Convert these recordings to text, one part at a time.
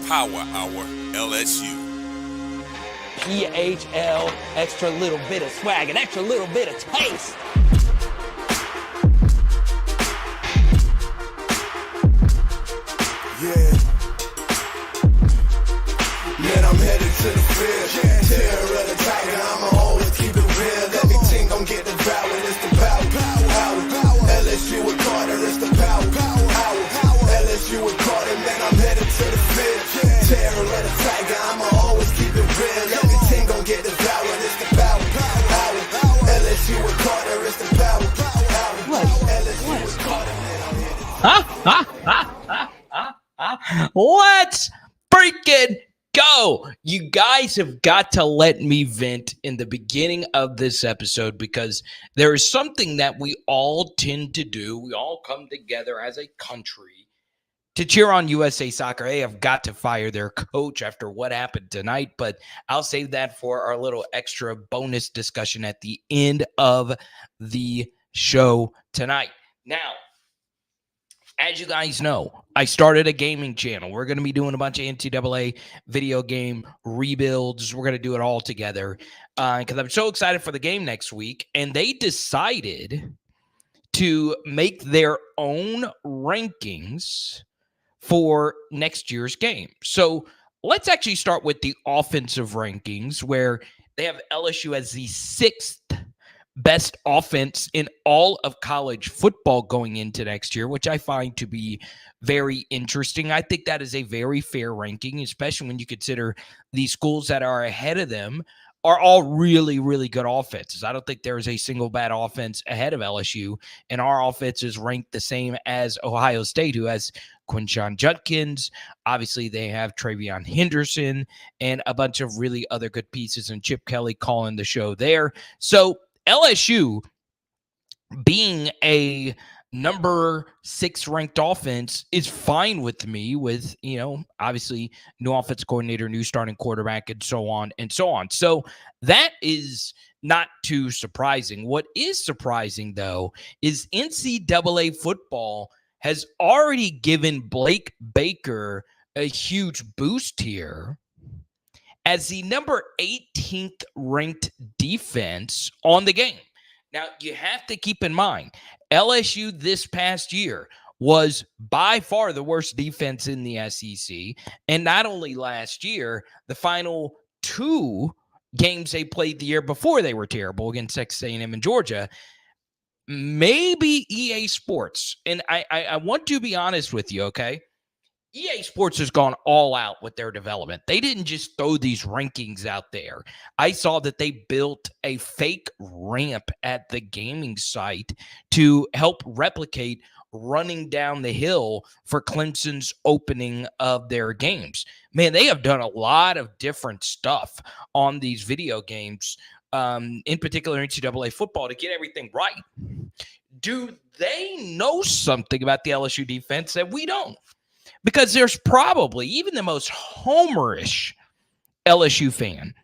Power Hour LSU. PHL, extra little bit of swag, an extra little bit of taste. Yeah. Man, I'm headed to the field. Terror of the tiger, I'ma always keep it real. Everything gon' get devoured, it's the power. LSU with Carter, it's the power. LSU with Carter, man, I'm headed to the field. Terror of the tiger, I'ma always keep it real. Everything gon' get devoured, it's the power. LSU with Carter, it's the power. LSU with Carter, man, I'm headed. Let's freaking go. You guys have got to let me vent in the beginning of this episode because there is something that we all tend to do. We all come together as a country to cheer on USA Soccer. Hey, I've got to fire their coach after what happened tonight, but I'll save that for our little extra bonus discussion at the end of the show tonight. Now, as you guys know, I started a gaming channel. We're going to be doing a bunch of NCAA video game rebuilds. We're going to do it all together because I'm so excited for the game next week. And they decided to make their own rankings for next year's game. So let's actually start with the offensive rankings, where they have LSU as the 6th best offense in all of college football going into next year, which I find to be very interesting. I think that is a very fair ranking, especially when you consider the schools that are ahead of them are all really, really good offenses. I don't think there is a single bad offense ahead of LSU, and our offense is ranked the same as Ohio State, who has Quinshon Judkins. Obviously, they have Travion Henderson and a bunch of really other good pieces, and Chip Kelly calling the show there. So LSU being a number 6 ranked offense is fine with me with, obviously new offense coordinator, new starting quarterback, and so on and so on. So that is not too surprising. What is surprising, though, is NCAA football has already given Blake Baker a huge boost here as the number 18th ranked defense on the game. Now, you have to keep in mind, LSU this past year was by far the worst defense in the SEC. And not only last year, the final 2 games they played the year before, they were terrible against Texas A&M and Georgia. Maybe EA Sports, and I want to be honest with you, okay? EA Sports has gone all out with their development. They didn't just throw these rankings out there. I saw that they built a fake ramp at the gaming site to help replicate running down the hill for Clemson's opening of their games. Man, they have done a lot of different stuff on these video games, in particular NCAA football, to get everything right. Do they know something about the LSU defense that we don't? Because there's probably even the most homerish LSU fan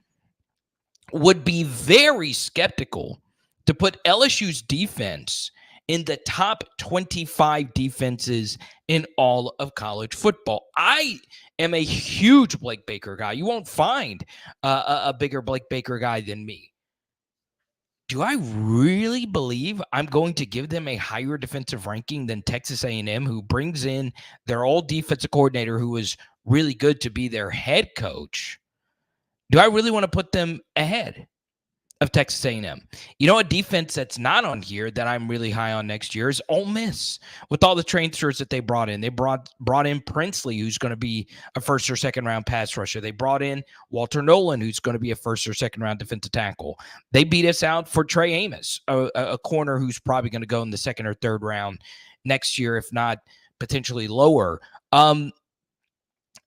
would be very skeptical to put LSU's defense in the top 25 defenses in all of college football. I am a huge Blake Baker guy. You won't find a bigger Blake Baker guy than me. Do I really believe I'm going to give them a higher defensive ranking than Texas A&M, who brings in their old defensive coordinator who was really good to be their head coach? Do I really want to put them ahead of Texas A&M? You know, a defense that's not on here that I'm really high on next year is Ole Miss, with all the transfers that they brought in. They brought in Princely, who's going to be a first or second round pass rusher. They brought in Walter Nolan, who's going to be a first or second round defensive tackle. They beat us out for Trey Amos, a corner who's probably going to go in the second or third round next year, if not potentially lower. And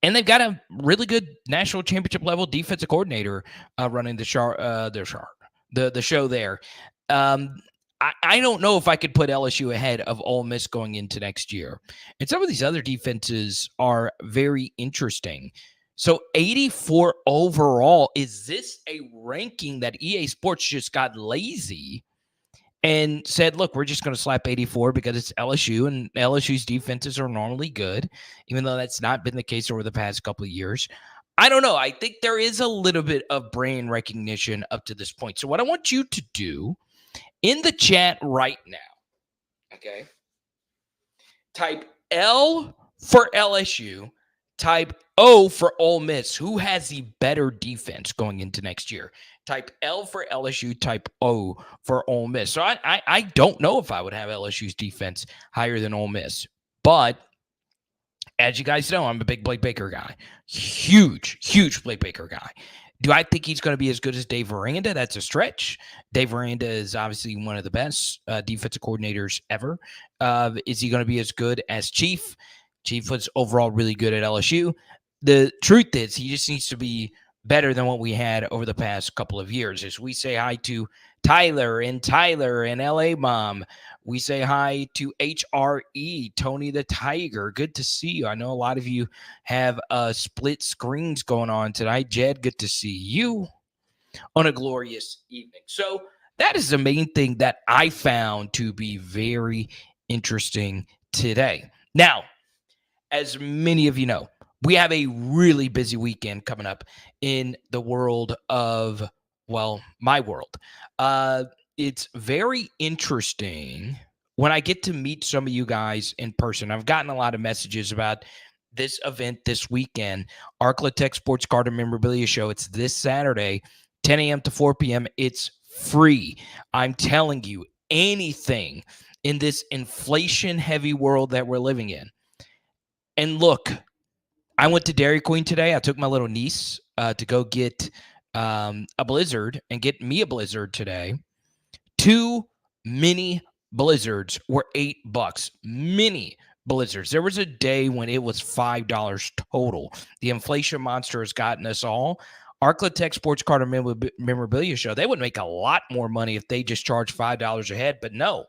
they've got a really good national championship level defensive coordinator running the show there. I don't know if I could put LSU ahead of Ole Miss going into next year. And some of these other defenses are very interesting. So 84 overall, is this a ranking that EA Sports just got lazy and said, look, we're just going to slap 84 because it's LSU, and LSU's defenses are normally good, even though that's not been the case over the past couple of years. I don't know. I think there is a little bit of brain recognition up to this point. So what I want you to do in the chat right now, okay, type L for LSU, type O for Ole Miss. Who has the better defense going into next year? Type L for LSU, type O for Ole Miss. So I don't know if I would have LSU's defense higher than Ole Miss. But as you guys know, I'm a big Blake Baker guy. Huge Blake Baker guy. Do I think he's going to be as good as Dave Aranda? That's a stretch. Dave Aranda is obviously one of the best defensive coordinators ever. Is he going to be as good as Chief? Chief was overall really good at LSU. The truth is he just needs to be better than what we had over the past couple of years. As we say hi to Tyler and LA Mom, we say hi to HRE, Tony the Tiger. Good to see you. I know a lot of you have split screens going on tonight. Jed, good to see you on a glorious evening. So that is the main thing that I found to be very interesting today. Now, as many of you know, we have a really busy weekend coming up in the world of, well, my world. It's very interesting when I get to meet some of you guys in person. I've gotten a lot of messages about this event this weekend, Arclatech Sports Card and Memorabilia Show. It's this Saturday, 10 a.m. to 4 p.m. It's free. I'm telling you, anything in this inflation-heavy world that we're living in. And look, I went to Dairy Queen today. I took my little niece to go get a Blizzard and get me a Blizzard today. 2 mini Blizzards were $8. Mini Blizzards. There was a day when it was $5 total. The inflation monster has gotten us all. Arclatech Sports Card and Memorabilia Show, they would make a lot more money if they just charged $5 a head, but no,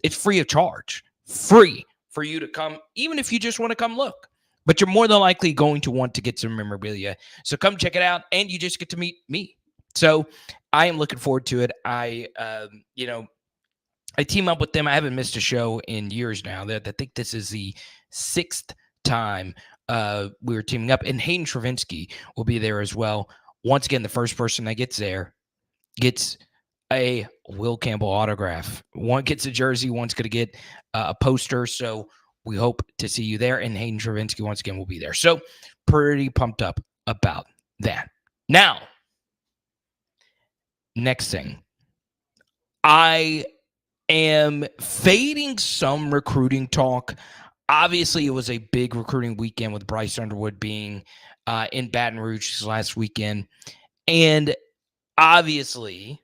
it's free of charge. Free for you to come, even if you just want to come look. But you're more than likely going to want to get some memorabilia. So come check it out, and you just get to meet me. So I am looking forward to it. I team up with them. I haven't missed a show in years now. I think this is the 6th time we were teaming up. And Hayden Travinsky will be there as well. Once again, the first person that gets there gets a Will Campbell autograph. One gets a jersey, one's going to get a poster. So we hope to see you there. And Hayden Travinsky, once again, will be there. So pretty pumped up about that. Now, next thing. I am fading some recruiting talk. Obviously, it was a big recruiting weekend with Bryce Underwood being in Baton Rouge last weekend. And obviously,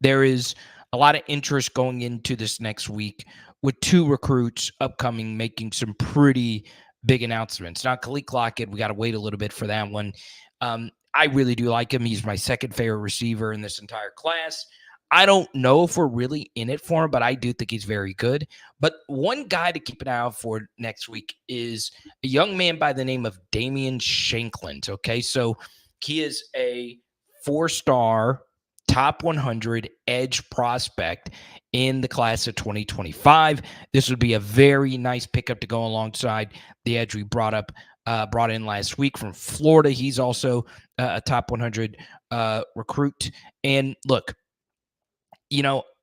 there is a lot of interest going into this next week with 2 recruits upcoming making some pretty big announcements. Now, Khalil Lockett, we got to wait a little bit for that one. I really do like him. He's my second favorite receiver in this entire class. I don't know if we're really in it for him, but I do think he's very good. But one guy to keep an eye out for next week is a young man by the name of Damian Shanklin. Okay, so he is a 4-star, top 100 edge prospect in the class of 2025. This would be a very nice pickup to go alongside the edge we brought in last week from Florida. He's also a top 100 recruit. And look,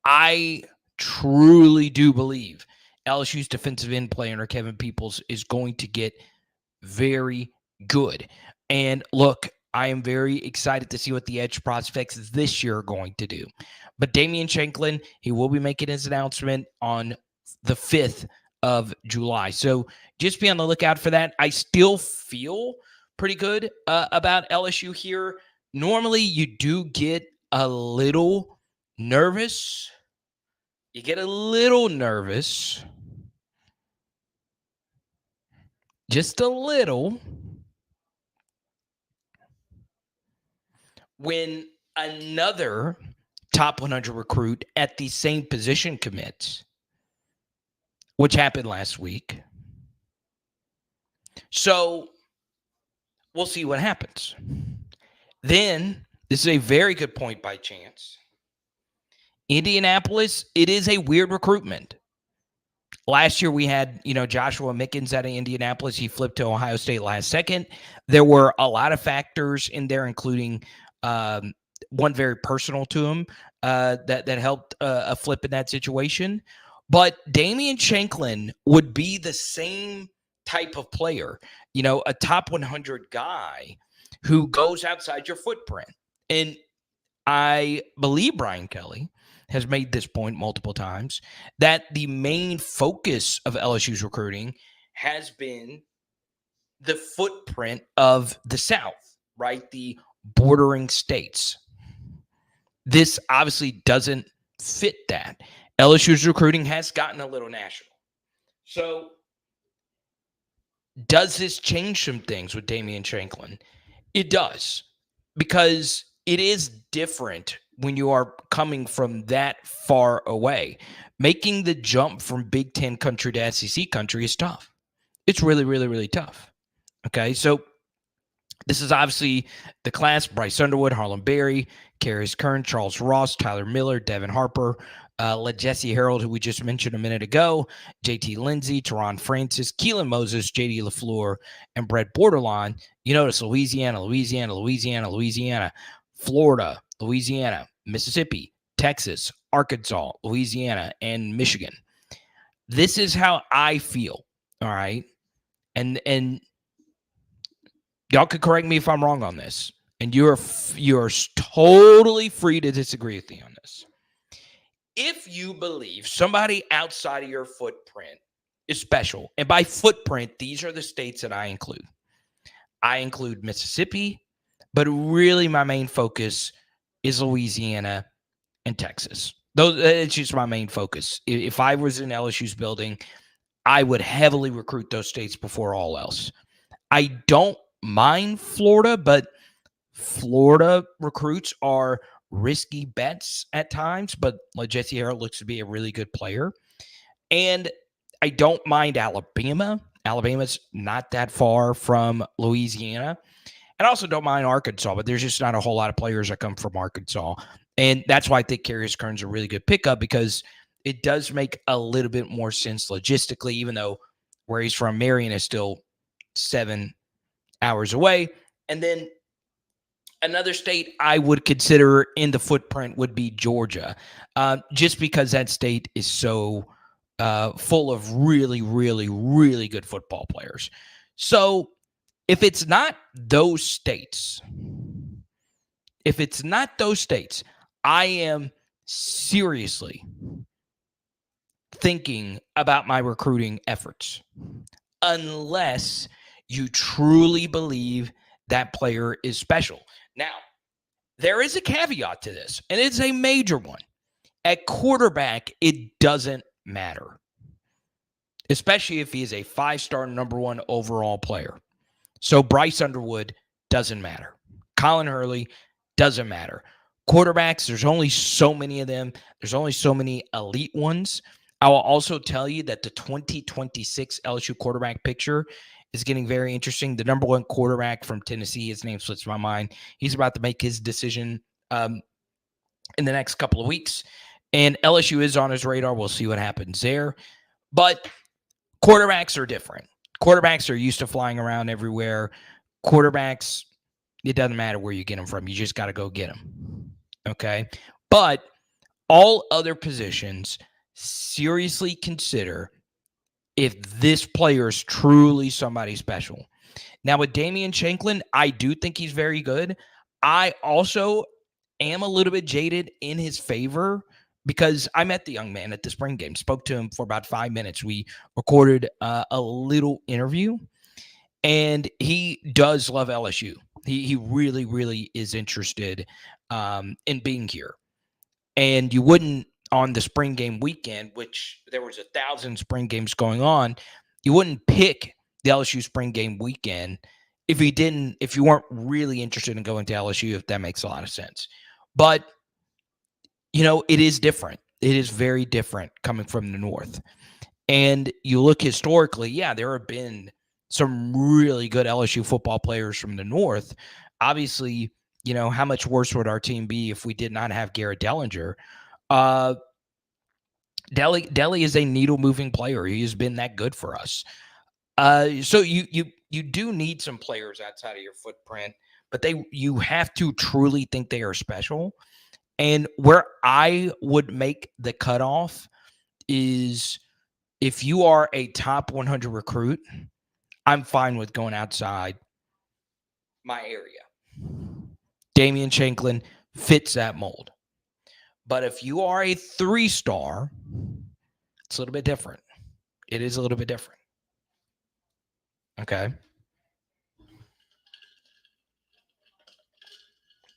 I truly do believe LSU's defensive end player, Kevin Peoples, is going to get very good. And look, I am very excited to see what the edge prospects this year are going to do. But Damian Shanklin, he will be making his announcement on the 5th of July. So just be on the lookout for that. I still feel pretty good about LSU here. Normally, you do get a little nervous. You get a little nervous. Just a little. When another top 100 recruit at the same position commits, which happened last week. So we'll see what happens. Then, this is a very good point by Chance. Indianapolis, it is a weird recruitment. Last year we had, Joshua Mickens out of Indianapolis. He flipped to Ohio State last second. There were a lot of factors in there, including one very personal to him that helped a flip in that situation. But Damian Shanklin would be the same type of player, a top 100 guy who goes outside your footprint. And I believe Brian Kelly has made this point multiple times, that the main focus of LSU's recruiting has been the footprint of the South, right? The bordering states. This obviously doesn't fit that. LSU's recruiting has gotten a little national. So does this change some things with Damian Shanklin? It does, because it is different when you are coming from that far away. Making the jump from Big Ten country to SEC country is tough. It's really, really, really tough. Okay, so this is obviously the class: Bryce Underwood, Harlem Berry, Carius Kern, Charles Ross, Tyler Miller, Devin Harper, Jesse Harold, who we just mentioned a minute ago, JT Lindsay, Teron Francis, Keelan Moses, JD LaFleur, and Brett Borderline. You notice Louisiana, Florida, Louisiana, Mississippi, Texas, Arkansas, Louisiana, and Michigan. This is how I feel, all right? And y'all could correct me if I'm wrong on this, and you're totally free to disagree with me on this. If you believe somebody outside of your footprint is special, and by footprint, these are the states that I include. I include Mississippi, but really my main focus is Louisiana and Texas. It's just my main focus. If I was in LSU's building, I would heavily recruit those states before all else. I don't mind Florida, but Florida recruits are risky bets at times, but Jesse Harold looks to be a really good player. And I don't mind Alabama. Alabama's not that far from Louisiana. And I also don't mind Arkansas, but there's just not a whole lot of players that come from Arkansas. And that's why I think Carius Kern's a really good pickup, because it does make a little bit more sense logistically, even though where he's from, Marion, is still 7 hours away. And then another state I would consider in the footprint would be Georgia, just because that state is so full of really, really, really good football players. So if it's not those states, I am seriously thinking about my recruiting efforts, unless you truly believe that player is special. Now, there is a caveat to this, and it's a major one. At quarterback, it doesn't matter, especially if he is a 5-star number 1 overall player. So Bryce Underwood doesn't matter. Colin Hurley doesn't matter. Quarterbacks, there's only so many of them. There's only so many elite ones. I will also tell you that the 2026 LSU quarterback picture is getting very interesting. The number 1 quarterback from Tennessee, his name slips my mind. He's about to make his decision in the next couple of weeks. And LSU is on his radar. We'll see what happens there. But quarterbacks are different. Quarterbacks are used to flying around everywhere. Quarterbacks, it doesn't matter where you get them from. You just got to go get them. Okay? But all other positions, seriously consider if this player is truly somebody special. Now, with Damian Shanklin, I do think he's very good. I also am a little bit jaded in his favor because I met the young man at the spring game, spoke to him for about 5 minutes. We recorded a little interview, and he does love LSU. He really, really is interested in being here. And you wouldn't, on the spring game weekend, which there was 1,000 spring games going on, you wouldn't pick the LSU spring game weekend if you weren't really interested in going to LSU, if that makes a lot of sense. But, it is different. It is very different coming from the North. And you look historically, there have been some really good LSU football players from the North. Obviously, how much worse would our team be if we did not have Garrett Dellinger? Uh, Delhi is a needle-moving player. He has been that good for us. So you do need some players outside of your footprint, but you have to truly think they are special. And where I would make the cutoff is if you are a top 100 recruit, I'm fine with going outside my area. Damian Shanklin fits that mold. But if you are a 3-star, it's a little bit different. It is a little bit different. Okay.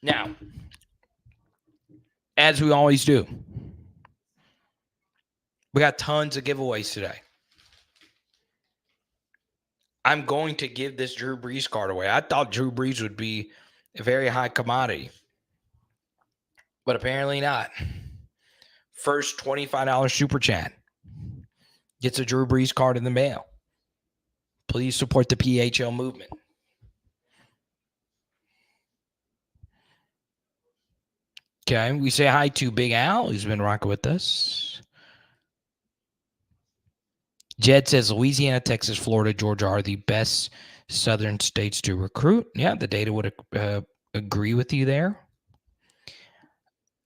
Now, as we always do, we got tons of giveaways today. I'm going to give this Drew Brees card away. I thought Drew Brees would be a very high commodity, but apparently not. First $25 super chat gets a Drew Brees card in the mail. Please support the PHL movement. Okay, we say hi to Big Al, who's been rocking with us. Jed says Louisiana, Texas, Florida, Georgia are the best southern states to recruit. Yeah, the data would agree with you there.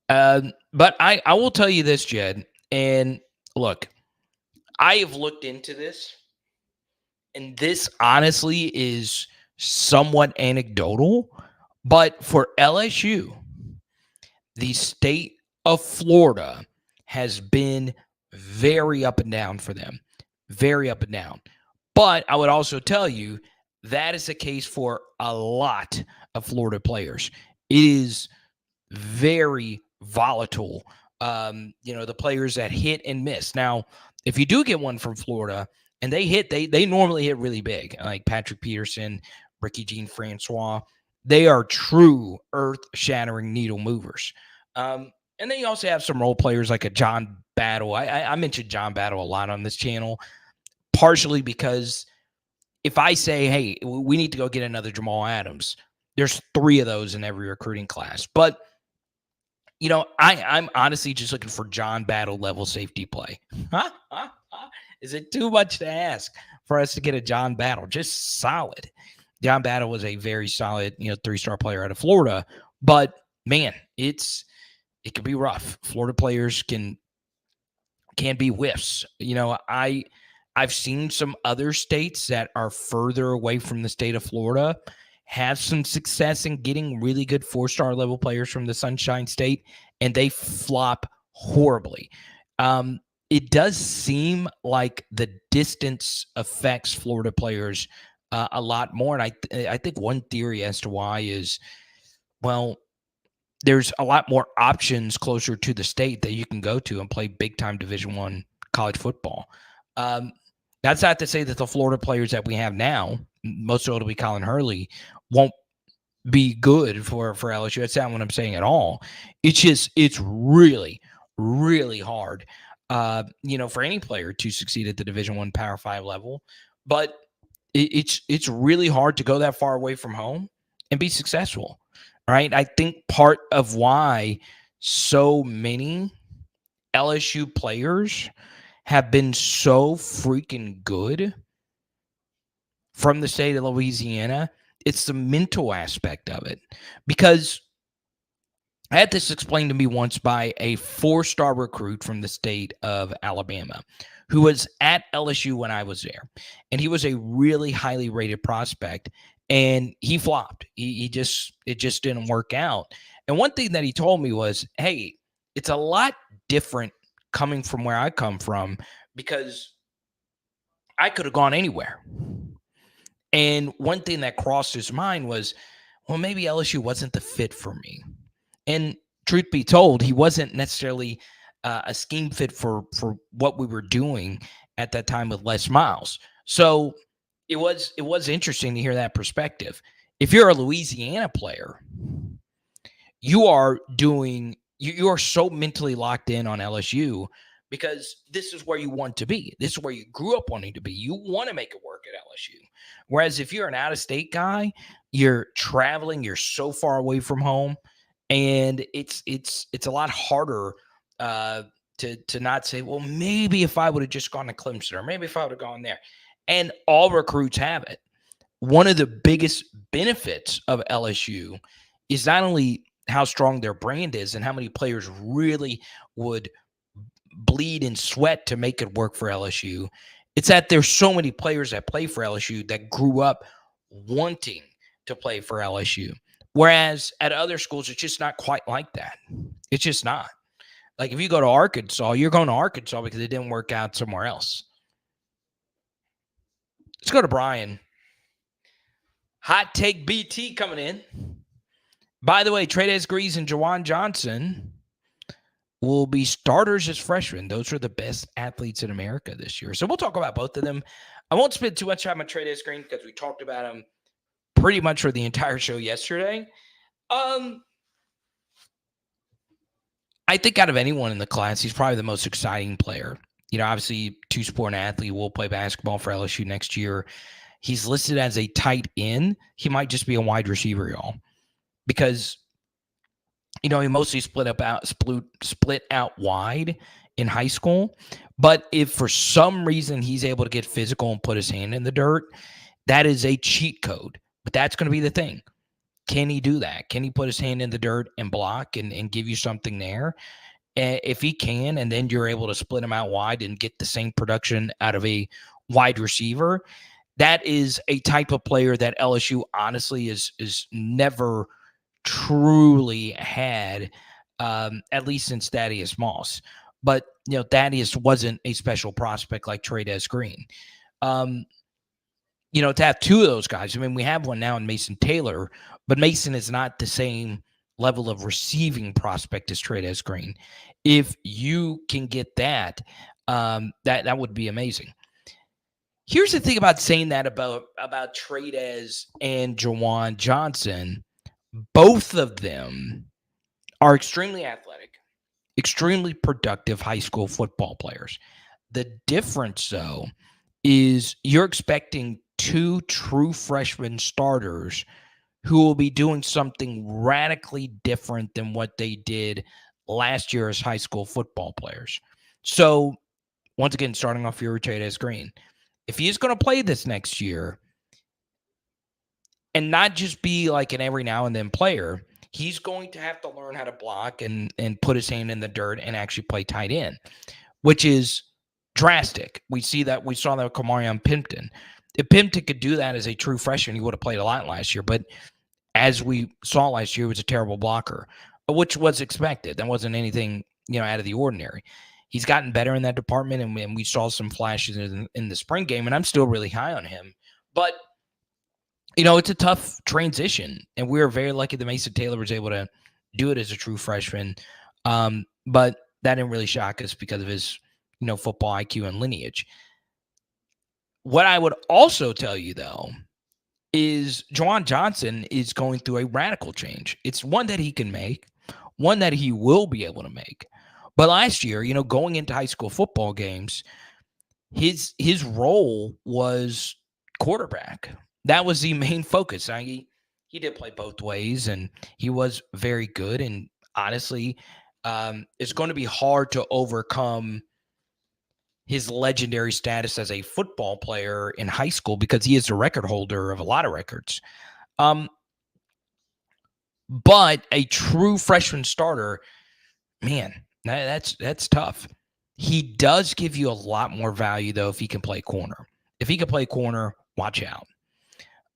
But I will tell you this, Jed, and look, I have looked into this, and this honestly is somewhat anecdotal, but for LSU, the state of Florida has been very up and down for them. Very up and down. But I would also tell you that is the case for a lot of Florida players. It is very volatile. The players that hit and miss. Now, if you do get one from Florida and they hit, they normally hit really big, like Patrick Peterson, Ricky Jean Francois. They are true earth-shattering needle movers. And then you also have some role players like a John Battle. I mentioned John Battle a lot on this channel, partially because if I say, hey, we need to go get another Jamal Adams, there's 3 of those in every recruiting class. But, I'm honestly just looking for John Battle level safety play. Is it too much to ask for us to get a John Battle? Just solid. John Battle was a very solid, 3-star player out of Florida. But, man, it can be rough. Florida players can be whiffs. I've seen some other states that are further away from the state of Florida have some success in getting really good 4-star level players from the Sunshine State, and they flop horribly. It does seem like the distance affects Florida players a lot more, and I think one theory as to why is, well, there's a lot more options closer to the state that you can go to and play big-time Division I college football. That's not to say that the Florida players that we have now, most notably Colin Hurley, won't be good for LSU. That's not what I'm saying at all. It's really, really hard, for any player to succeed at the Division I Power 5 level. But it's really hard to go that far away from home and be successful. Right? I think part of why so many LSU players have been so freaking good from the state of Louisiana, it's the mental aspect of it. Because I had this explained to me once by a 4-star recruit from the state of Alabama who was at LSU when I was there. And he was a really highly rated prospect. And he flopped. It just didn't work out. And one thing that he told me was, hey, it's a lot different coming from where I come from because I could have gone anywhere. And one thing that crossed his mind was, well, maybe LSU wasn't the fit for me. And truth be told, he wasn't necessarily a scheme fit for what we were doing at that time with Les Miles. So it was interesting to hear that perspective. If you're a Louisiana player, you are so mentally locked in on LSU because this is where you want to be. This is where you grew up wanting to be. You want to make it work at LSU. Whereas if you're an out-of-state guy, you're traveling, you're so far away from home, and it's a lot harder to not say, well, maybe if I would have just gone to Clemson, or maybe if I would have gone there. And all recruits have it. One of the biggest benefits of LSU is not only how strong their brand is and how many players really would bleed and sweat to make it work for LSU. It's that there's so many players that play for LSU that grew up wanting to play for LSU. Whereas at other schools, it's just not quite like that. It's just not. Like if you go to Arkansas, you're going to Arkansas because it didn't work out somewhere else. Let's go to Brian. Hot take BT coming in. By the way, Trey Grease and Jawan Johnson will be starters as freshmen. Those are the best athletes in America this year. So we'll talk about both of them. I won't spend too much time on Trey Green because we talked about him pretty much for the entire show yesterday. I think out of anyone in the class, he's probably the most exciting player. You know, obviously, two-sport athlete, will play basketball for LSU next year. He's listed as a tight end. He might just be a wide receiver, y'all, because he mostly split out wide in high school. But if for some reason he's able to get physical and put his hand in the dirt, that is a cheat code. But that's going to be the thing. Can he do that? Can he put his hand in the dirt and block and give you something there? If he can, and then you're able to split him out wide and get the same production out of a wide receiver, that is a type of player that LSU honestly is never truly had, at least since Thaddeus Moss. But, Thaddeus wasn't a special prospect like Trey Green. To have two of those guys, I mean, we have one now in Mason Taylor, but Mason is not the same level of receiving prospect as Trey Green. If you can get that, that would be amazing. Here's the thing about saying that about Trey and Jawan Johnson. Both of them are extremely athletic, extremely productive high school football players. The difference, though, is you're expecting two true freshman starters who will be doing something radically different than what they did last year as high school football players. So, once again, starting off here with Trey Green. If he's going to play this next year and not just be like an every now and then player, he's going to have to learn how to block and put his hand in the dirt and actually play tight end, which is drastic. We saw that with Kamarion Pimpton. If Pimpton could do that as a true freshman, he would have played a lot last year. But as we saw last year, he was a terrible blocker, which was expected. That wasn't anything, out of the ordinary. He's gotten better in that department, and we saw some flashes in the spring game, and I'm still really high on him. But, it's a tough transition, and we were very lucky that Mason Taylor was able to do it as a true freshman. But that didn't really shock us because of his, football IQ and lineage. What I would also tell you, though, is Jawan Johnson is going through a radical change. It's one that he can make, one that he will be able to make. But last year, going into high school football games, his role was quarterback. That was the main focus. He did play both ways, and he was very good. And honestly, it's going to be hard to overcome his legendary status as a football player in high school because he is the record holder of a lot of records. But a true freshman starter, man, that's tough. He does give you a lot more value, though, if he can play corner. If he can play corner, watch out.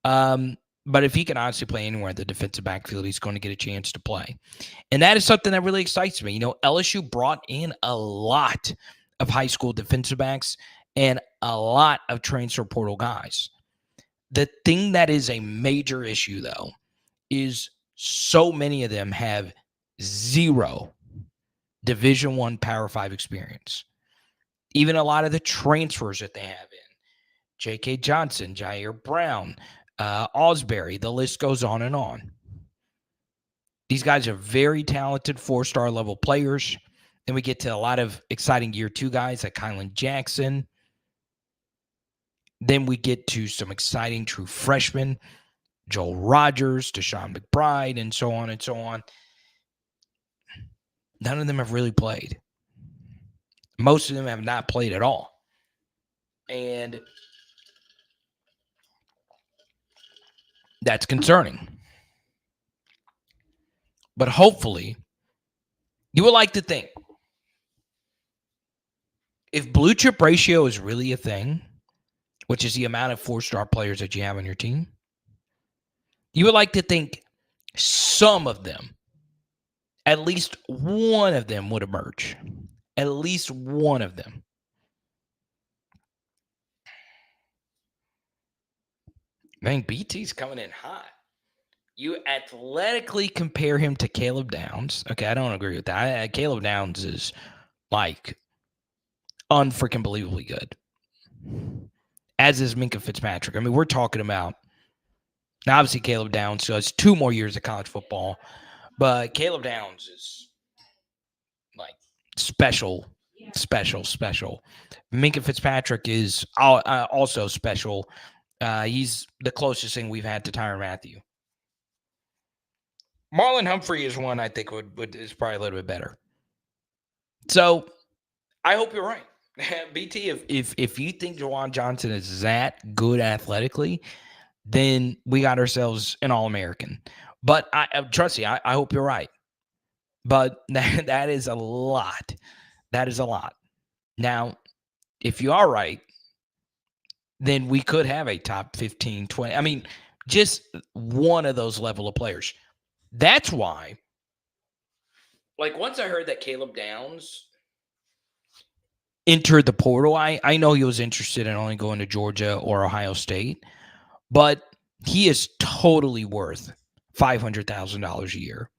But if he can honestly play anywhere in the defensive backfield, he's going to get a chance to play. And that is something that really excites me. LSU brought in a lot of high school defensive backs and a lot of transfer portal guys. The thing that is a major issue, though, is so many of them have zero Division I Power 5 experience. Even a lot of the transfers that they have in. J.K. Johnson, Jair Brown, Osbury, the list goes on and on. These guys are very talented 4-star level players. Then we get to a lot of exciting year 2 guys like Kylan Jackson. Then we get to some exciting true freshmen, Joel Rogers, Deshaun McBride, and so on and so on. None of them have really played. Most of them have not played at all. And that's concerning. But hopefully, you would like to think, if blue chip ratio is really a thing, which is the amount of 4-star players that you have on your team, you would like to think some of them, at least one of them, would emerge. At least one of them. Man, BT's coming in hot. You athletically compare him to Caleb Downs. Okay, I don't agree with that. Caleb Downs is like unfreaking believably good. As is Minkah Fitzpatrick. I mean, we're talking about, now obviously Caleb Downs has 2 more years of college football, but Caleb Downs is like special. Minkah Fitzpatrick is also special. He's the closest thing we've had to Tyrann Mathieu. Marlon Humphrey is one I think is probably a little bit better. So I hope you're right. BT, if you think Juwan Johnson is that good athletically, then we got ourselves an All-American. But trust me, I hope you're right. But that is a lot. That is a lot. Now, if you are right, then we could have a top 15, 20. I mean, just one of those level of players. That's why, like, once I heard that Caleb Downs entered the portal, I know he was interested in only going to Georgia or Ohio State, but he is totally worth $500,000 a year.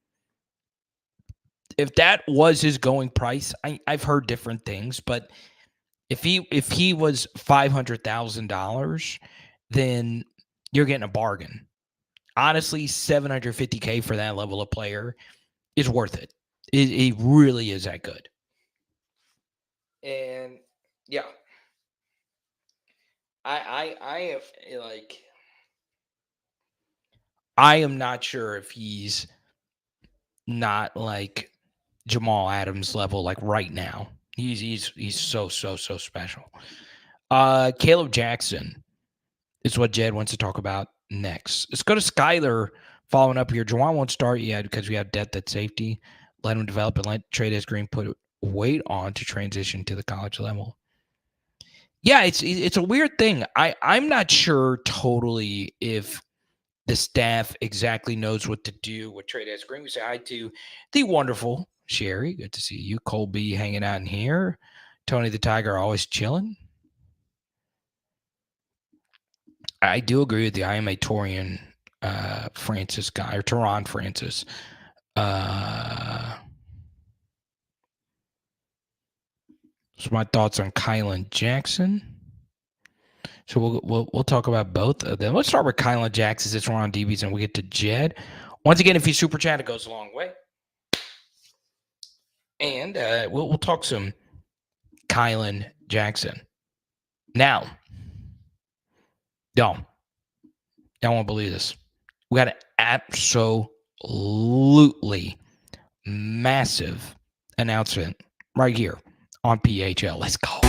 If that was his going price, I've heard different things, but if he was $500,000, then you're getting a bargain. Honestly, $750K for that level of player is worth it. It really is that good. And yeah, I am not sure if he's not like Jamal Adams level, like right now. He's so special. Caleb Jackson is what Jed wants to talk about next. Let's go to Skyler following up here. Juwan won't start yet because we have depth at safety. Let him develop and let Trey Green put weight on to transition to the college level. Yeah, it's a weird thing. I'm not sure totally if the staff exactly knows what to do with Trey Green. We say hi to the wonderful Sherry. Good to see you. Colby hanging out in here. Tony the Tiger always chilling. I do agree with you. I am a Torian Francis guy, or Teron Francis. So my thoughts on Kylan Jackson. So we'll talk about both of them. Let's start with Kylan Jackson since we're on DBs and we get to Jed. Once again, if you super chat, it goes a long way. And we'll talk some Kylan Jackson. Now, y'all won't believe this. We got an absolutely massive announcement right here on PHL. Let's go.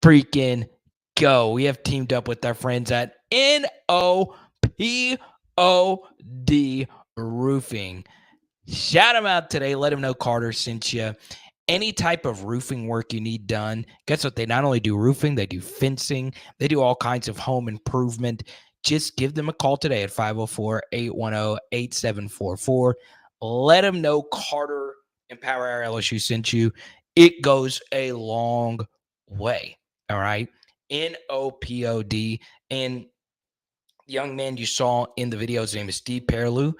Freaking go. We have teamed up with our friends at NOPOD Roofing. Shout them out today. Let them know Carter sent you. Any type of roofing work you need done, guess what? They not only do roofing, they do fencing. They do all kinds of home improvement. just give them a call today at 504-810-8744. Let them know Carter and Power Hour LSU sent you. It goes a long way. All right. NOPOD. And the young man you saw in the video, his name is Steve Perlew.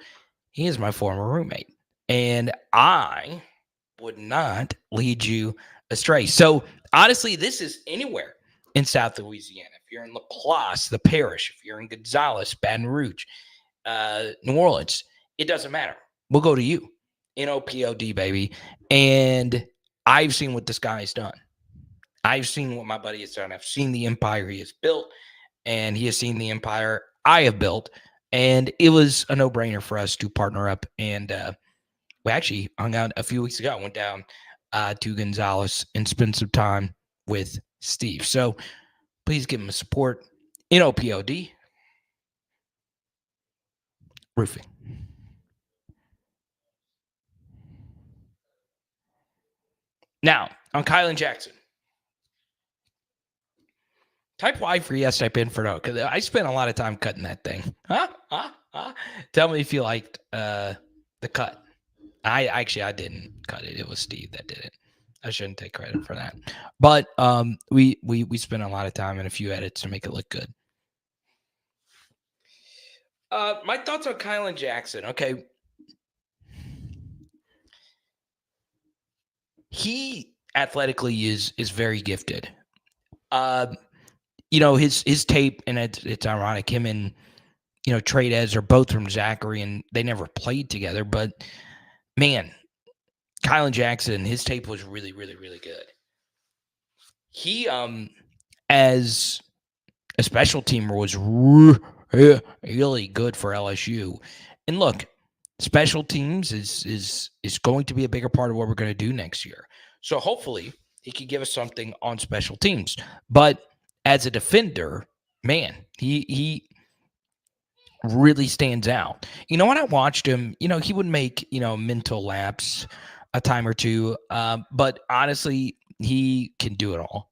He is my former roommate. And I would not lead you astray. So honestly, this is anywhere in South Louisiana. If you're in Laplace, the Parish, if you're in Gonzales, Baton Rouge, New Orleans, it doesn't matter. We'll go to you. NOPOD, baby. And I've seen what this guy has done. I've seen what my buddy has done. I've seen the empire he has built, and he has seen the empire I have built. And it was a no-brainer for us to partner up. And we actually hung out a few weeks ago. I went down to Gonzales and spent some time with Steve. So please give him a support. NOPOD Roofing. Now, on Kylan Jackson. Type Y for yes, type in for no. Because I spent a lot of time cutting that thing. Tell me if you liked the cut. I didn't cut it. It was Steve that did it. I shouldn't take credit for that. But we spent a lot of time and a few edits to make it look good. My thoughts on Kylan Jackson. Okay. He athletically is very gifted. His tape, and it's ironic, him and Trades are both from Zachary, and they never played together, but man, Kylan Jackson, his tape was really, really, really good. He, as a special teamer, was really good for LSU. And look, special teams is going to be a bigger part of what we're going to do next year. So hopefully he can give us something on special teams. But as a defender, man, he really stands out. When I watched him, he would make, mental lapse a time or two. But honestly, he can do it all.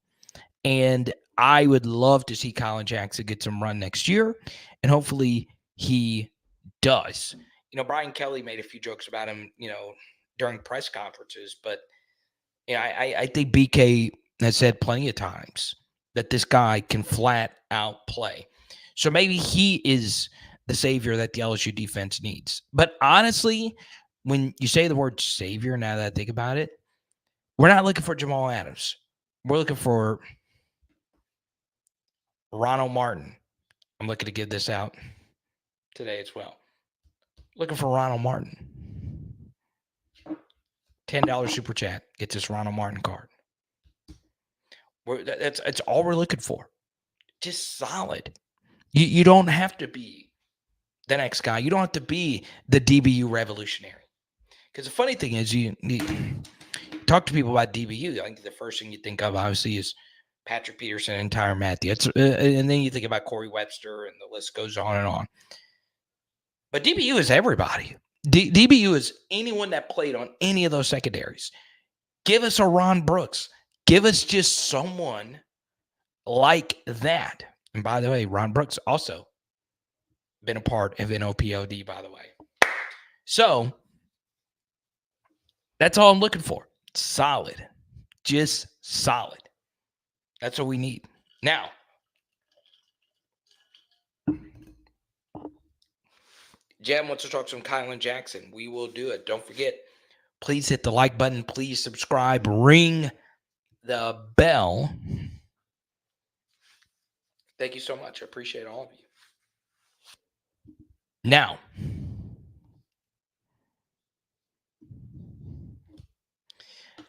And I would love to see Kylan Jackson get some run next year. And hopefully he does. Brian Kelly made a few jokes about him, during press conferences. But I think BK has said plenty of times that this guy can flat out play. So maybe he is the savior that the LSU defense needs. But honestly, when you say the word savior, now that I think about it, we're not looking for Jamal Adams. We're looking for Ronald Martin. I'm looking to give this out today as well. Looking for Ronald Martin. $10 super chat gets this Ronald Martin card. That's all we're looking for. Just solid. You don't have to be the next guy. You don't have to be the DBU revolutionary. Because the funny thing is, you talk to people about DBU. I think the first thing you think of, obviously, is Patrick Peterson and Tyrann Mathieu. And then you think about Corey Webster, and the list goes on and on. But DBU is everybody. DBU is anyone that played on any of those secondaries. Give us a Ron Brooks. Give us just someone like that. And by the way, Ron Brooks also been a part of NOPOD, by the way. So that's all I'm looking for. Solid. Just solid. That's what we need. Now, Jam wants to talk some Kylan Jackson. We will do it. Don't forget, please hit the like button. Please subscribe. Ring the bell. Thank you so much. I appreciate all of you. Now,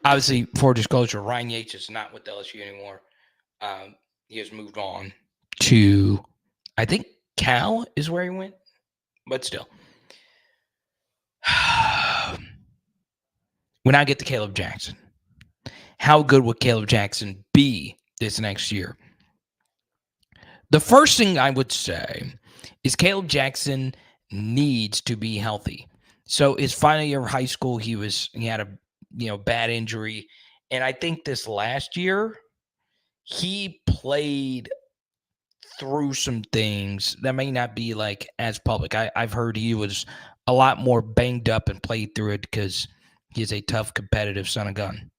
obviously, for disclosure, Ryan Yates is not with LSU anymore. He has moved on to, I think, Cal is where he went. But still, when I get to Caleb Jackson, how good would Caleb Jackson be this next year? The first thing I would say is Caleb Jackson needs to be healthy. So his final year of high school, he had a bad injury, and I think this last year he played through some things that may not be like as public. I've heard he was a lot more banged up and played through it because he's a tough, competitive son of gun.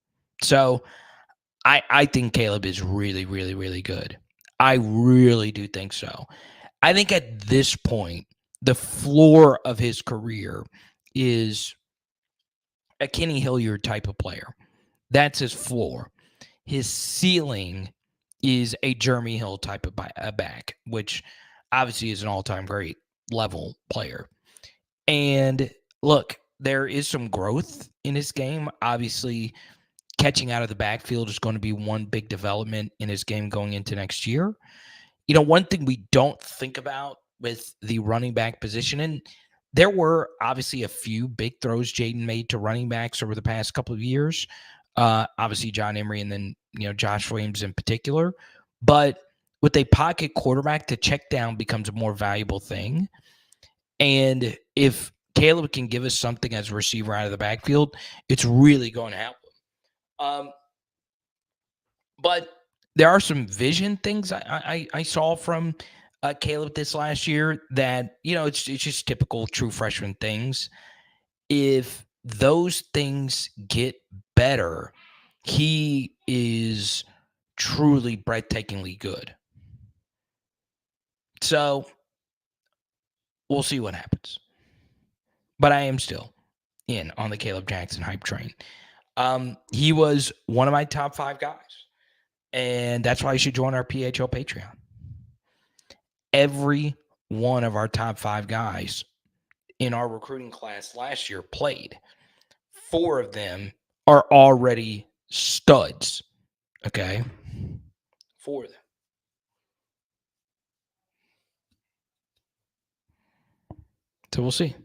So I think Caleb is really, really, really good. I really do think so. I think at this point, the floor of his career is a Kenny Hilliard type of player. That's his floor. His ceiling is a Jeremy Hill type of back, which obviously is an all-time great level player. And look, there is some growth in his game. Obviously, catching out of the backfield is going to be one big development in his game going into next year. You know, one thing we don't think about with the running back position, and there were obviously a few big throws Jaden made to running backs over the past couple of years. Obviously, John Emery and then, Josh Williams in particular. But with a pocket quarterback, the check down becomes a more valuable thing. And if Caleb can give us something as a receiver out of the backfield, it's really going to help him. But there are some vision things I saw from Caleb this last year that, it's just typical true freshman things. If those things get better, he is truly breathtakingly good. So we'll see what happens. But I am still in on the Caleb Jackson hype train. He was one of my top 5 guys. And that's why you should join our PHL Patreon. Every one of our top 5 guys in our recruiting class last year played. 4 of them are already studs. Okay? 4 of them. So we'll see.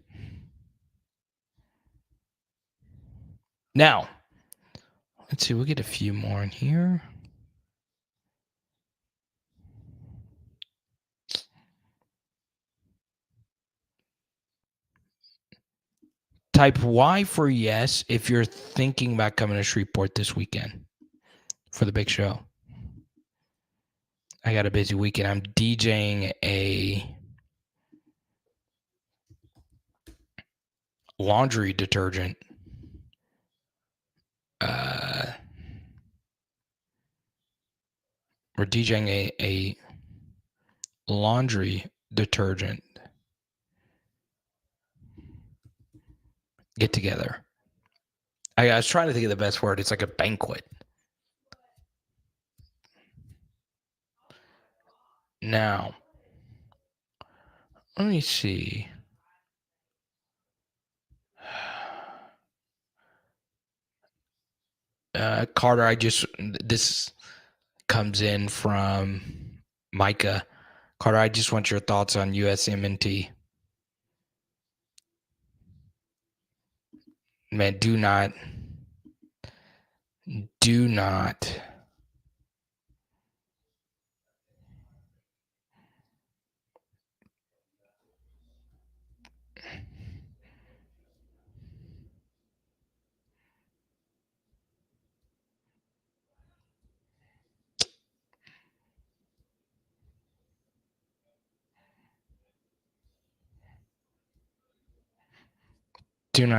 Now, let's see. We'll get a few more in here. Type Y for yes if you're thinking about coming to Shreveport this weekend for the big show. I got a busy weekend. I'm DJing a laundry detergent. We're DJing a laundry detergent get together. I was trying to think of the best word. It's like a banquet. Now, let me see. Carter, this comes in from Micah. Carter, I just want your thoughts on USMNT. Man, do not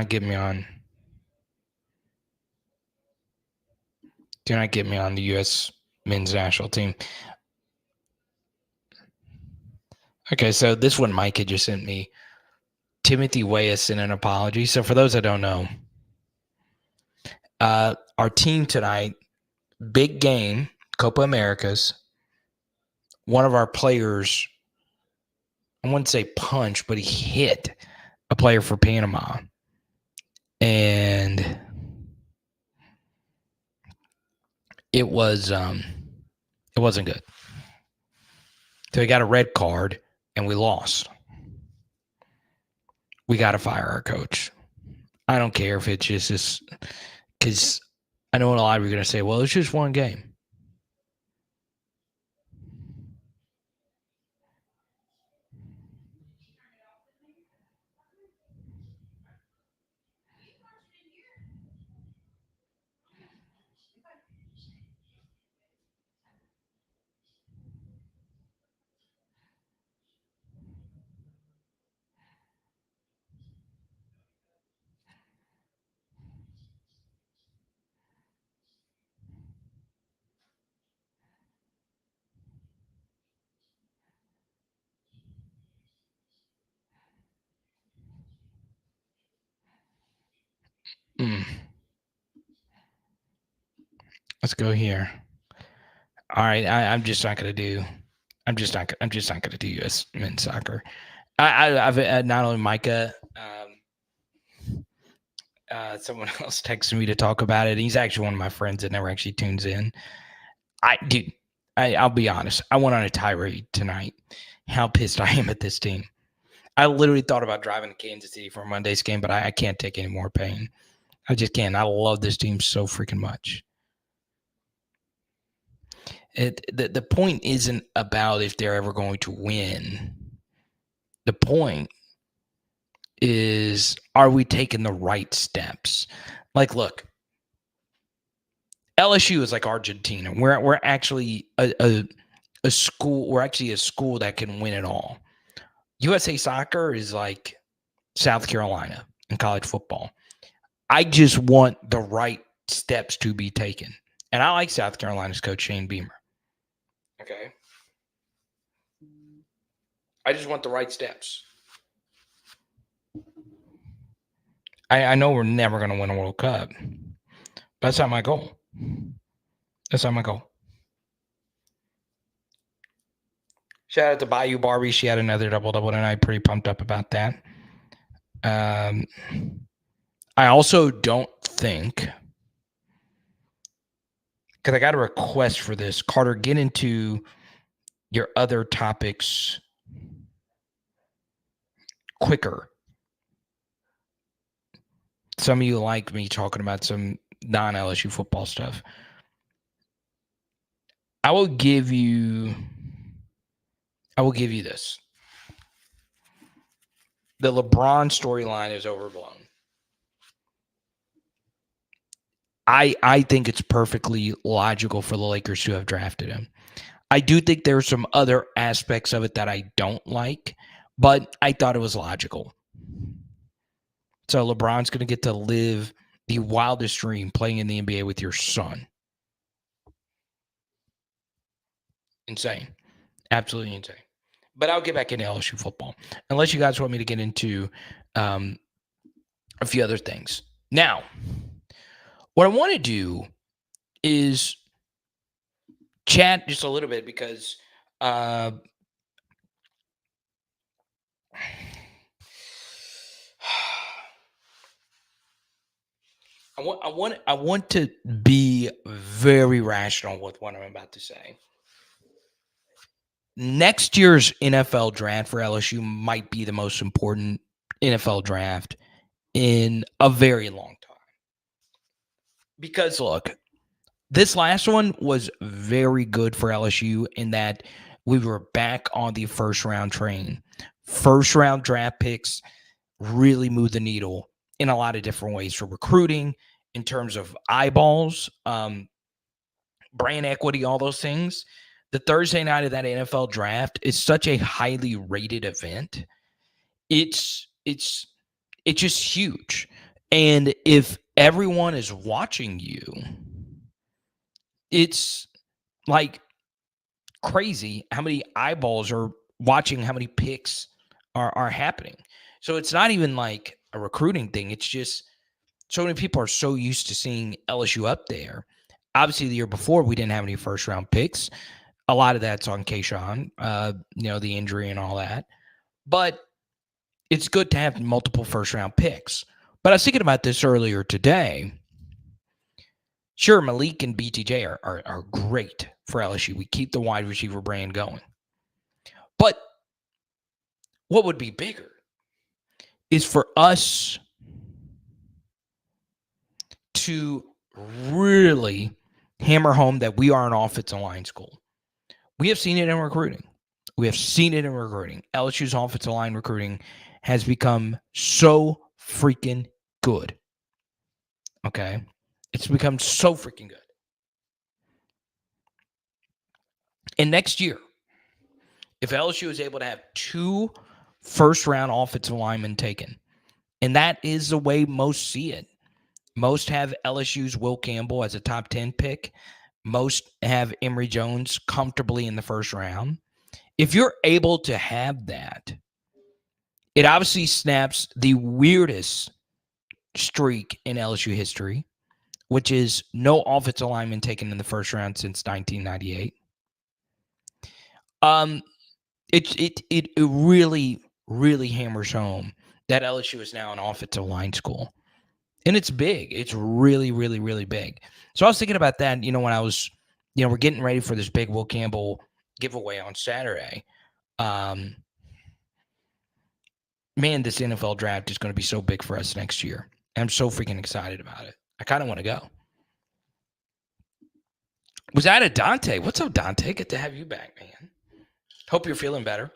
get me on. Do not get me on the U.S. men's national team. Okay, so this one Mike had just sent me. Timothy Weah sent an apology. So for those that don't know, our team tonight, big game, Copa Americas. One of our players, I wouldn't say punch, but he hit a player for Panama. And it wasn't good. So we got a red card and we lost. We got to fire our coach. I don't care if it's just this, because I know a lot of you are going to say, well, it's just one game. Let's go here. All right, I'm just not going to do. I'm just not going to do U.S. men's soccer. I've not only Micah. Someone else texted me to talk about it. He's actually one of my friends that never actually tunes in. I'll be honest. I went on a tirade tonight. How pissed I am at this team. I literally thought about driving to Kansas City for Monday's game, but I can't take any more pain. I just can't. I love this team so freaking much. The point isn't about if they're ever going to win. The point is, are we taking the right steps? Like, look, LSU is like Argentina. We're actually a school. We're actually a school that can win it all. USA Soccer is like South Carolina in college football. I just want the right steps to be taken. And I like South Carolina's coach, Shane Beamer. Okay. I just want the right steps. I know we're never going to win a World Cup. But that's not my goal. That's not my goal. Shout out to Bayou Barbie. She had another double-double tonight. Pretty pumped up about that. I also don't think, because I got a request for this. Carter, get into your other topics quicker. Some of you like me talking about some non-LSU football stuff. I will give you this. The LeBron storyline is overblown. I think it's perfectly logical for the Lakers to have drafted him. I do think there are some other aspects of it that I don't like, but I thought it was logical. So LeBron's going to get to live the wildest dream playing in the NBA with your son. Insane. Absolutely insane. But I'll get back into LSU football, unless you guys want me to get into a few other things. Now, what I want to do is chat just a little bit because I want to be very rational with what I'm about to say. Next year's NFL draft for LSU might be the most important NFL draft in a very long time. Because, look, this last one was very good for LSU in that we were back on the first-round train. First-round draft picks really move the needle in a lot of different ways for recruiting, in terms of eyeballs, brand equity, all those things. The Thursday night of that NFL draft is such a highly rated event. It's just huge. And if everyone is watching you, it's like crazy how many eyeballs are watching, how many picks are happening. So it's not even like a recruiting thing. It's just so many people are so used to seeing LSU up there. Obviously, the year before, we didn't have any first-round picks. A lot of that's on Kayshawn, the injury and all that. But it's good to have multiple first-round picks. But I was thinking about this earlier today. Sure, Malik and BTJ are great for LSU. We keep the wide receiver brand going. But what would be bigger is for us to really hammer home that we are an offensive line school. We have seen it in recruiting. LSU's offensive line recruiting has become so freaking good. Okay? It's become so freaking good. And next year, if LSU is able to have 2 first-round offensive linemen taken, and that is the way most see it. Most have LSU's Will Campbell as a top 10 pick. Most have Emory Jones comfortably in the first round. If you're able to have that, it obviously snaps the weirdest streak in LSU history, which is no offensive lineman taken in the first round since 1998. It really, really hammers home that LSU is now an offensive line school. And it's big. It's really, really, really big. So I was thinking about that, when I was, we're getting ready for this big Will Campbell giveaway on Saturday. Man, this NFL draft is going to be so big for us next year. I'm so freaking excited about it. I kind of want to go. Was that a Dante? What's up, Dante? Good to have you back, man. Hope you're feeling better.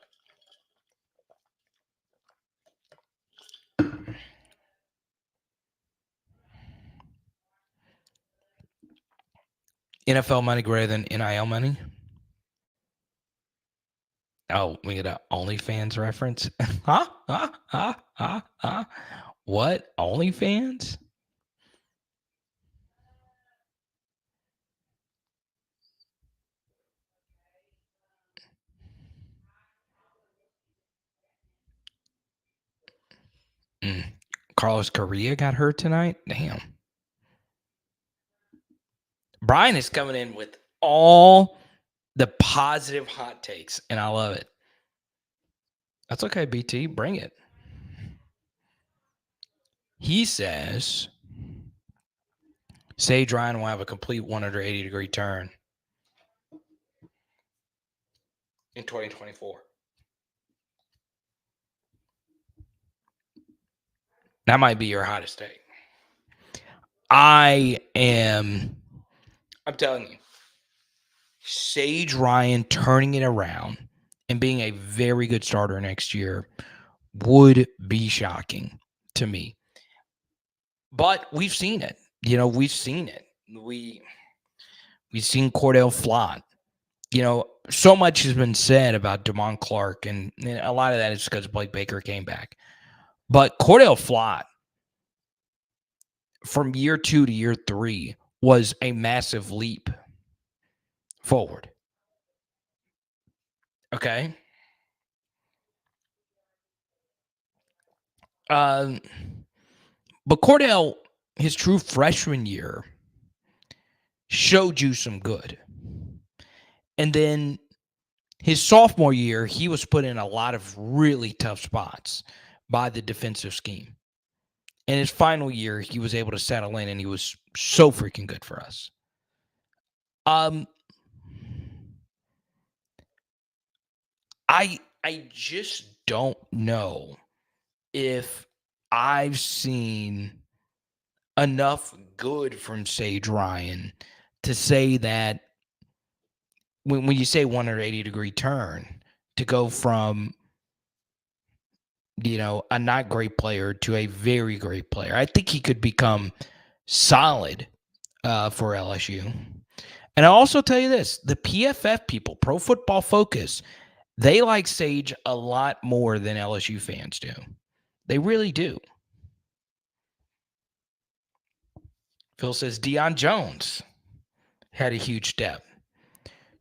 NFL money greater than NIL money? Oh, we get an OnlyFans reference? Huh? What? OnlyFans? Carlos Correa got hurt tonight? Damn. Brian is coming in with all the positive hot takes, and I love it. That's okay, BT. Bring it. He says Sage Ryan will have a complete 180-degree turn in 2024. That might be your hottest take. I'm telling you, Sage Ryan turning it around and being a very good starter next year would be shocking to me. But we've seen it. We've seen it. We've seen Cordell Flott. So much has been said about Damon Clark, and a lot of that is because Blake Baker came back. But Cordell Flott, from year 2 to year 3, was a massive leap forward. Okay? But Cordell, his true freshman year, showed you some good. And then his sophomore year, he was put in a lot of really tough spots by the defensive scheme. And his final year, he was able to settle in, and he was so freaking good for us. I just don't know if I've seen enough good from Sage Ryan to say that when you say 180-degree turn, to go from a not great player to a very great player. I think he could become solid for LSU. And I'll also tell you this, the PFF people, Pro Football Focus, they like Sage a lot more than LSU fans do. They really do. Phil says Deion Jones had a huge step.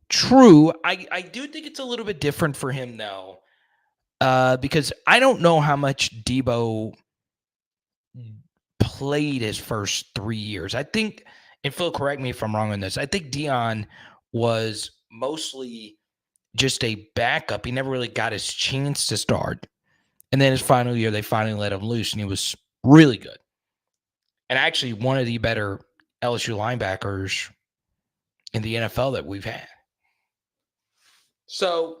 True. I do think it's a little bit different for him, though, because I don't know how much Debo played his first 3 years. I think, and Phil, correct me if I'm wrong on this, I think Deion was mostly just a backup. He never really got his chance to start. And then his final year, they finally let him loose, and he was really good. And actually one of the better LSU linebackers in the NFL that we've had. So,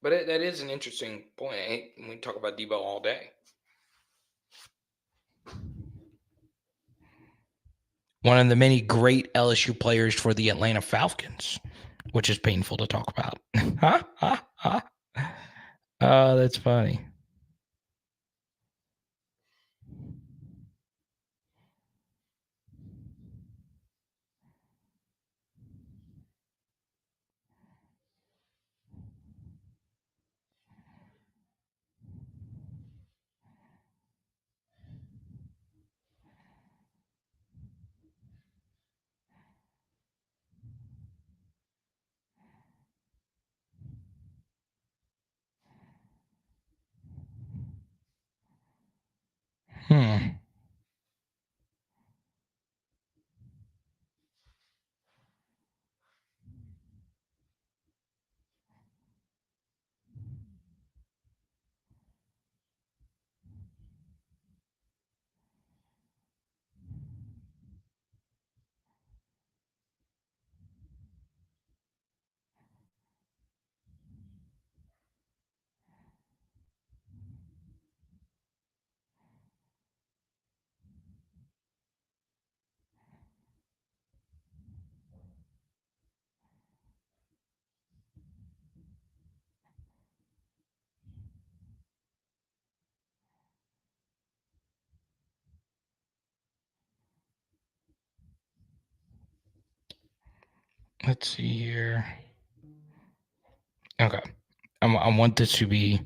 but that is an interesting point. We talk about Debo all day. One of the many great LSU players for the Atlanta Falcons, which is painful to talk about. Oh, that's funny. Let's see here. Okay. I want this to be.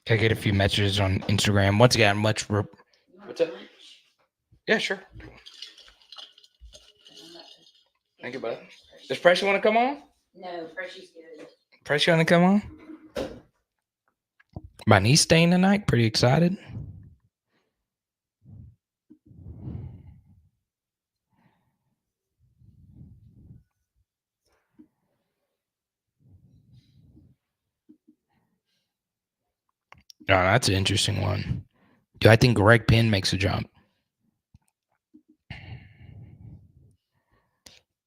I get a few messages on Instagram. Once again, what's up? Yeah, sure. Thank you, bud. Does Pressure want to come on? No, Freshy's good. Pressure want to come on? My niece staying tonight. Pretty excited. Oh, that's an interesting one. Do I think Greg Penn makes a jump?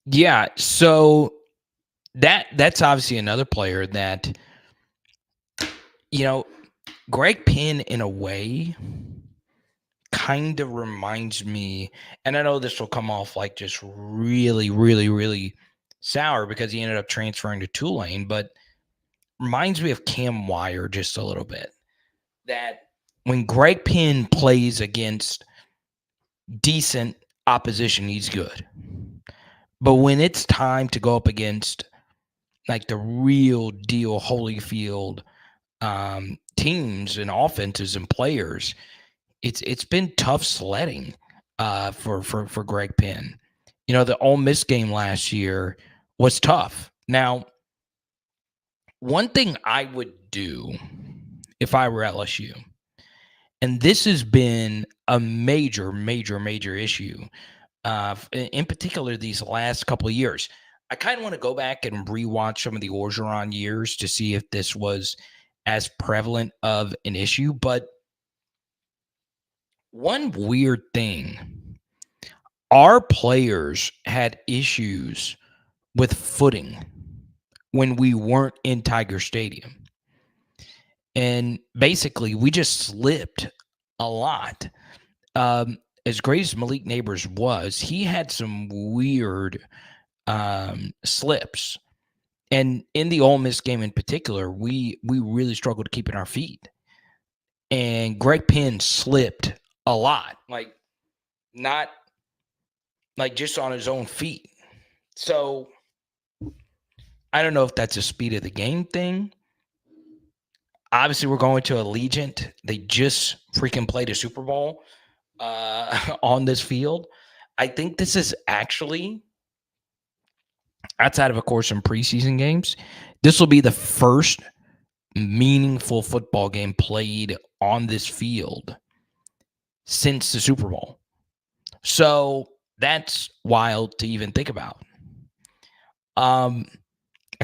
Yeah, so that's obviously another player that, Greg Penn in a way kind of reminds me, and I know this will come off like just really, really, really sour because he ended up transferring to Tulane, but reminds me of Cam Wire just a little bit. That when Greg Penn plays against decent opposition, he's good. But when it's time to go up against like the real deal Holyfield teams and offenses and players, it's been tough sledding for Greg Penn. The Ole Miss game last year was tough. Now, one thing I would do if I were LSU, and this has been a major, major, major issue, in particular these last couple of years. I kind of want to go back and rewatch some of the Orgeron years to see if this was as prevalent of an issue. But one weird thing, our players had issues with footing when we weren't in Tiger Stadium. And basically, we just slipped a lot. As great as Malik Neighbors was, he had some weird slips. And in the Ole Miss game in particular, we really struggled keeping our feet. And Greg Penn slipped a lot, not just on his own feet. So I don't know if that's a speed of the game thing. Obviously, we're going to Allegiant. They just freaking played a Super Bowl on this field. I think this is actually, outside of course, some preseason games, this will be the first meaningful football game played on this field since the Super Bowl. So that's wild to even think about. I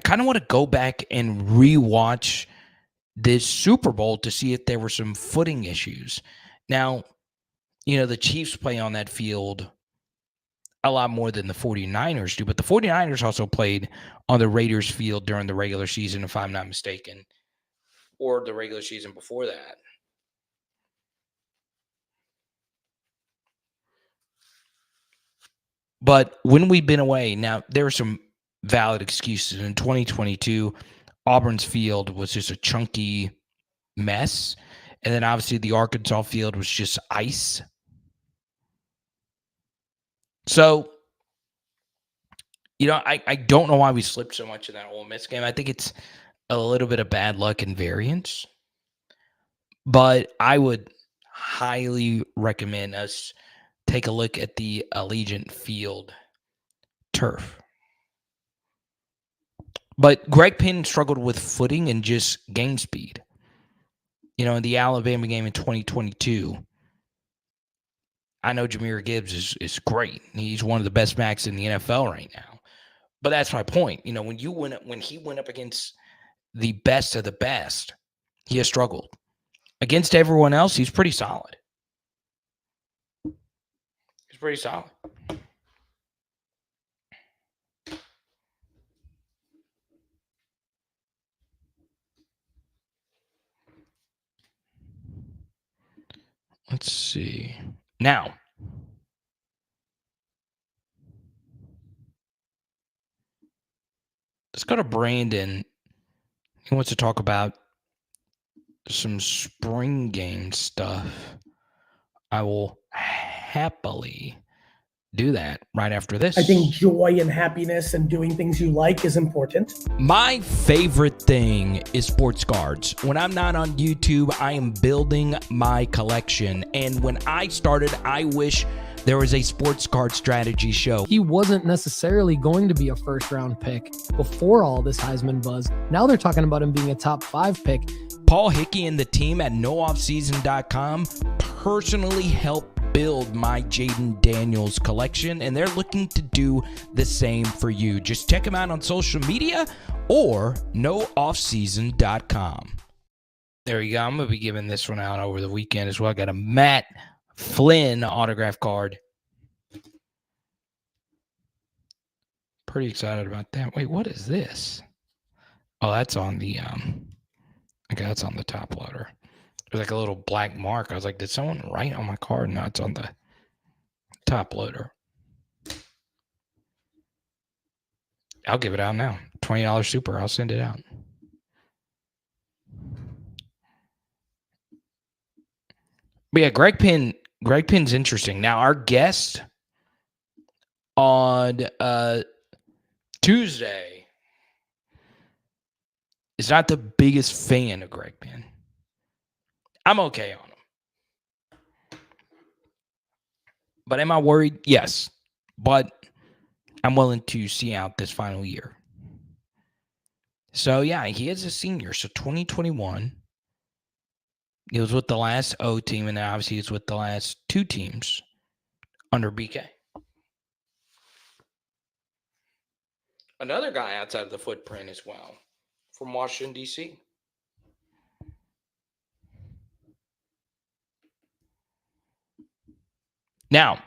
kind of want to go back and rewatch this Super Bowl to see if there were some footing issues. Now, the Chiefs play on that field a lot more than the 49ers do, but the 49ers also played on the Raiders field during the regular season, if I'm not mistaken, or the regular season before that. But when we've been away, now there are some valid excuses. In 2022, Auburn's field was just a chunky mess. And then obviously the Arkansas field was just ice. So, I don't know why we slipped so much in that Ole Miss game. I think it's a little bit of bad luck and variance. But I would highly recommend us take a look at the Allegiant Field turf. But Greg Penn struggled with footing and just game speed. In the Alabama game in 2022, I know Jahmyr Gibbs is great. He's one of the best backs in the NFL right now. But that's my point. When he went up against the best of the best, he has struggled. Against everyone else, he's pretty solid. He's pretty solid. Let's see. Now, let's go to Brandon. He wants to talk about some spring game stuff. I will happily do that right after this. I think joy and happiness and doing things you like is important. My favorite thing is sports cards. When I'm not on YouTube, I am building my collection. And when I started, I wish there was a sports card strategy show. He wasn't necessarily going to be a first-round pick before all this Heisman buzz. Now they're talking about him being a top 5 pick. Paul Hickey and the team at nooffseason.com personally helped build my Jaden Daniels collection, and they're looking to do the same for you. Just check them out on social media or nooffseason.com. There you go. I'm going to be giving this one out over the weekend as well. I got a Matt Flynn autograph card. Pretty excited about that. Wait, what is this? Oh, that's on the okay, that's on the top loader. There's like a little black mark. I was like, did someone write on my card? No, it's on the top loader. I'll give it out now. $20 super. I'll send it out. But yeah, Greg Pinn's interesting. Now, our guest on Tuesday is not the biggest fan of Greg Penn. I'm okay on him. But am I worried? Yes. But I'm willing to see out this final year. So, yeah, he is a senior. So, 2021. He was with the last O team, and then obviously he's with the last 2 teams under BK. Another guy outside of the footprint as well, from Washington, D.C. Now,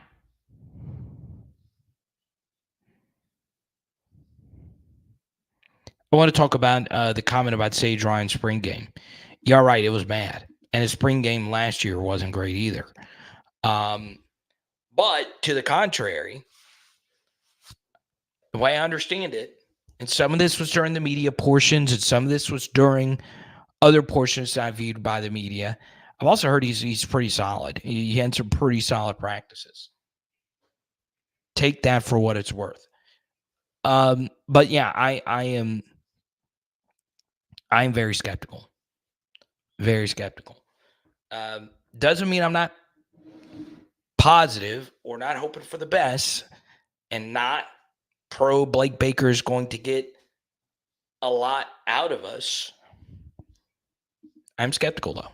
I want to talk about the comment about Sage Ryan's spring game. Yeah, right, it was bad. And his spring game last year wasn't great either. But to the contrary, the way I understand it, and some of this was during the media portions, and some of this was during other portions that I viewed by the media. I've also heard he's pretty solid. He had some pretty solid practices. Take that for what it's worth. But yeah, I am very skeptical. Very skeptical. Doesn't mean I'm not positive or not hoping for the best and not pro Blake Baker is going to get a lot out of us. I'm skeptical, though.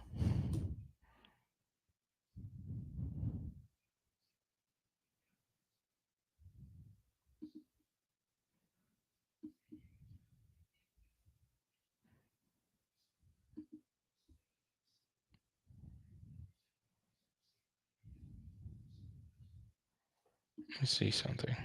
Let me see something.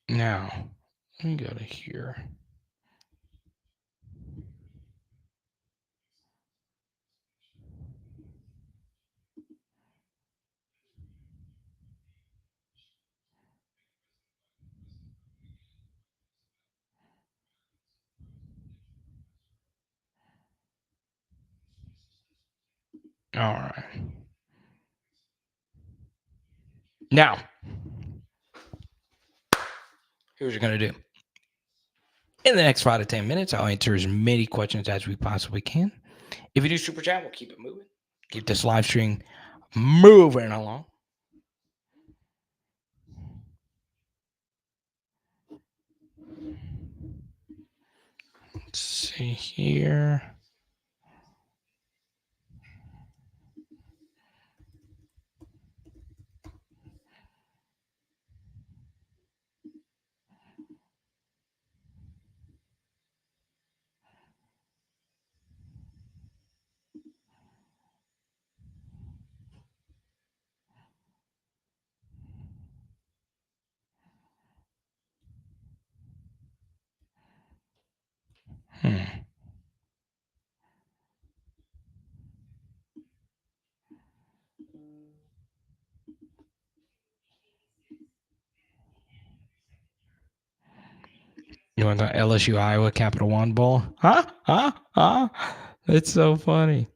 Now, let me go to here. All right. Now, here's what we're going to do. In the next 5 to 10 minutes, I'll answer as many questions as we possibly can. If you do super chat, we'll keep it moving. Keep this live stream moving along. Let's see here. You want the LSU Iowa Capital One Bowl? Huh? It's so funny.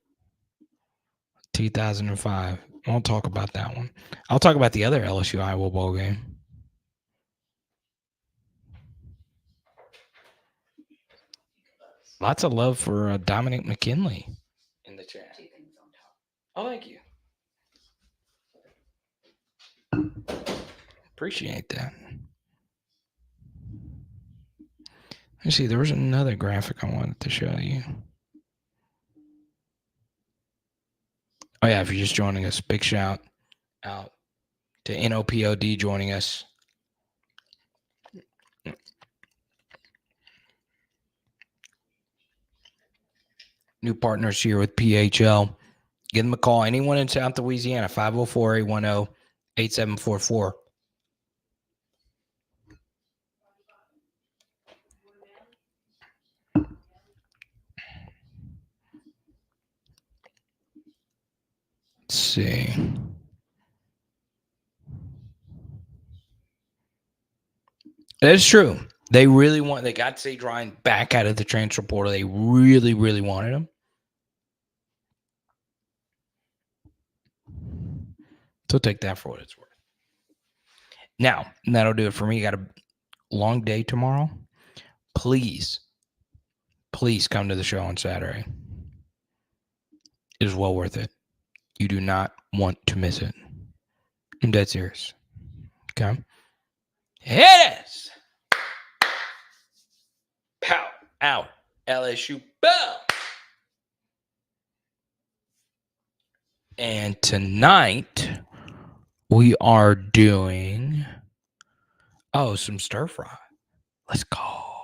2005. I won't talk about that one. I'll talk about the other LSU Iowa Bowl game. Lots of love for Dominic McKinley in the chat. Oh, thank you. Appreciate that. Let's see, there was another graphic I wanted to show you. Oh, yeah, if you're just joining us, big shout out to NOPOD joining us. New partners here with PHL. Give them a call. Anyone in South Louisiana, 504-810-8744. Let's see. That's true. They got Sage Ryan back out of the transfer portal. They really, really wanted him. So take that for what it's worth. Now, that'll do it for me. You got a long day tomorrow. Please come to the show on Saturday. It is well worth it. You do not want to miss it. I'm dead serious. Okay? Hit us! Pow! Out! LSU! Bow! And tonight, we are doing some stir fry. Let's go.